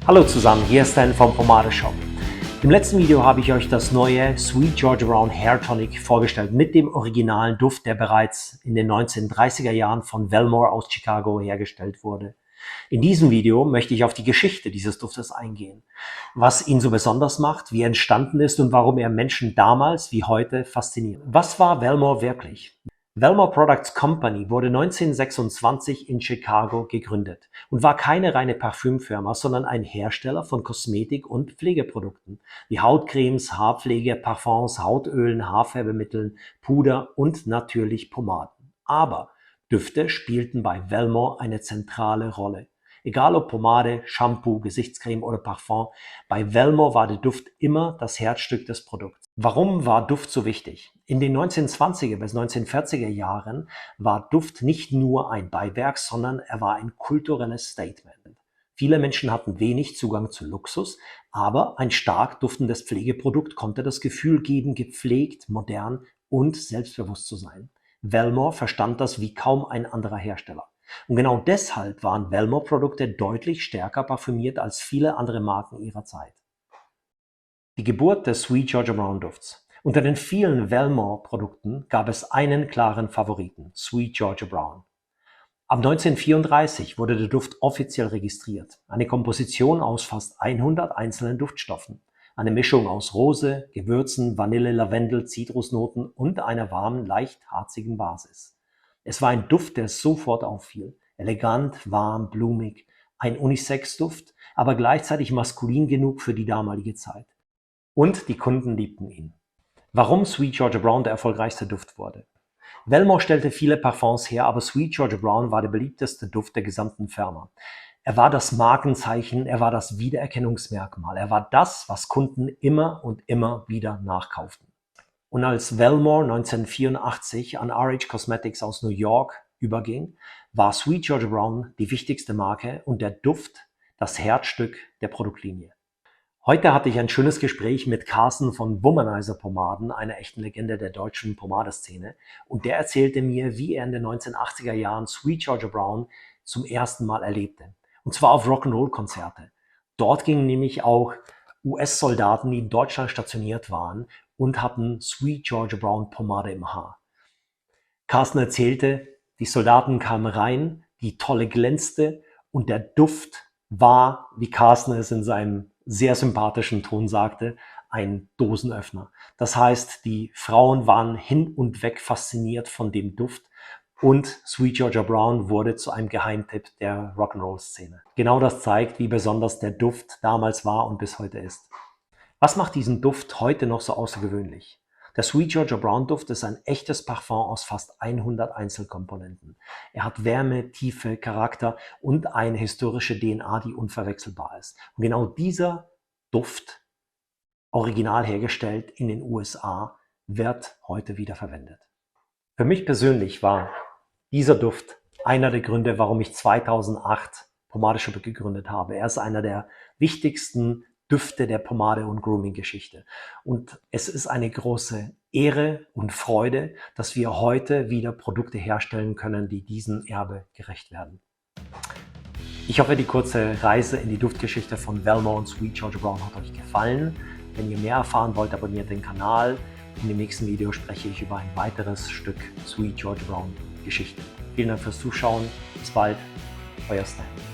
Hallo zusammen, hier ist Stan vom Pomade Shop. Im letzten Video habe ich euch das neue Sweet Georgia Brown Hair Tonic vorgestellt mit dem originalen Duft, der bereits in den 1930er Jahren von Velmore aus Chicago hergestellt wurde. In diesem Video möchte ich auf die Geschichte dieses Duftes eingehen, was ihn so besonders macht, wie er entstanden ist und warum er Menschen damals wie heute fasziniert. Was war Velmore wirklich? Velmore Products Company wurde 1926 in Chicago gegründet und war keine reine Parfümfirma, sondern ein Hersteller von Kosmetik- und Pflegeprodukten wie Hautcremes, Haarpflege, Parfums, Hautölen, Haarfärbemitteln, Puder und natürlich Pomaden. Aber Düfte spielten bei Velmore eine zentrale Rolle. Egal ob Pomade, Shampoo, Gesichtscreme oder Parfum, bei Velmore war der Duft immer das Herzstück des Produkts. Warum war Duft so wichtig? In den 1920er bis 1940er Jahren war Duft nicht nur ein Beiwerk, sondern er war ein kulturelles Statement. Viele Menschen hatten wenig Zugang zu Luxus, aber ein stark duftendes Pflegeprodukt konnte das Gefühl geben, gepflegt, modern und selbstbewusst zu sein. Velmore verstand das wie kaum ein anderer Hersteller. Und genau deshalb waren Velmore-Produkte deutlich stärker parfümiert als viele andere Marken ihrer Zeit. Die Geburt des Sweet Georgia Brown Dufts. Unter den vielen Velmore-Produkten gab es einen klaren Favoriten, Sweet Georgia Brown. Ab 1934 wurde der Duft offiziell registriert. Eine Komposition aus fast 100 einzelnen Duftstoffen. Eine Mischung aus Rose, Gewürzen, Vanille, Lavendel, Zitrusnoten und einer warmen, leicht harzigen Basis. Es war ein Duft, der sofort auffiel. Elegant, warm, blumig. Ein Unisex-Duft, aber gleichzeitig maskulin genug für die damalige Zeit. Und die Kunden liebten ihn. Warum Sweet Georgia Brown der erfolgreichste Duft wurde? Velmore stellte viele Parfums her, aber Sweet Georgia Brown war der beliebteste Duft der gesamten Firma. Er war das Markenzeichen, er war das Wiedererkennungsmerkmal, er war das, was Kunden immer und immer wieder nachkauften. Und als Velmore 1984 an RH Cosmetics aus New York überging, war Sweet Georgia Brown die wichtigste Marke und der Duft das Herzstück der Produktlinie. Heute hatte ich ein schönes Gespräch mit Carsten von Womanizer Pomaden, einer echten Legende der deutschen Pomadeszene, und der erzählte mir, wie er in den 1980er Jahren Sweet Georgia Brown zum ersten Mal erlebte. Und zwar auf Rock'n'Roll-Konzerte. Dort gingen nämlich auch US-Soldaten, die in Deutschland stationiert waren, und hatten Sweet Georgia Brown Pomade im Haar. Carsten erzählte, die Soldaten kamen rein, die Tolle glänzte und der Duft war, wie Carsten es in seinem sehr sympathischen Ton sagte, ein Dosenöffner. Das heißt, die Frauen waren hin und weg fasziniert von dem Duft und Sweet Georgia Brown wurde zu einem Geheimtipp der Rock'n'Roll-Szene. Genau das zeigt, wie besonders der Duft damals war und bis heute ist. Was macht diesen Duft heute noch so außergewöhnlich? Der Sweet Georgia Brown Duft ist ein echtes Parfum aus fast 100 Einzelkomponenten. Er hat Wärme, Tiefe, Charakter und eine historische DNA, die unverwechselbar ist. Und genau dieser Duft, original hergestellt in den USA, wird heute wieder verwendet. Für mich persönlich war dieser Duft einer der Gründe, warum ich 2008 Pomade Shop gegründet habe. Er ist einer der wichtigsten Düfte der Pomade- und Grooming-Geschichte. Und es ist eine große Ehre und Freude, dass wir heute wieder Produkte herstellen können, die diesem Erbe gerecht werden. Ich hoffe, die kurze Reise in die Duftgeschichte von Velmore und Sweet Georgia Brown hat euch gefallen. Wenn ihr mehr erfahren wollt, abonniert den Kanal. In dem nächsten Video spreche ich über ein weiteres Stück Sweet Georgia Brown Geschichte. Vielen Dank fürs Zuschauen. Bis bald. Euer Stan.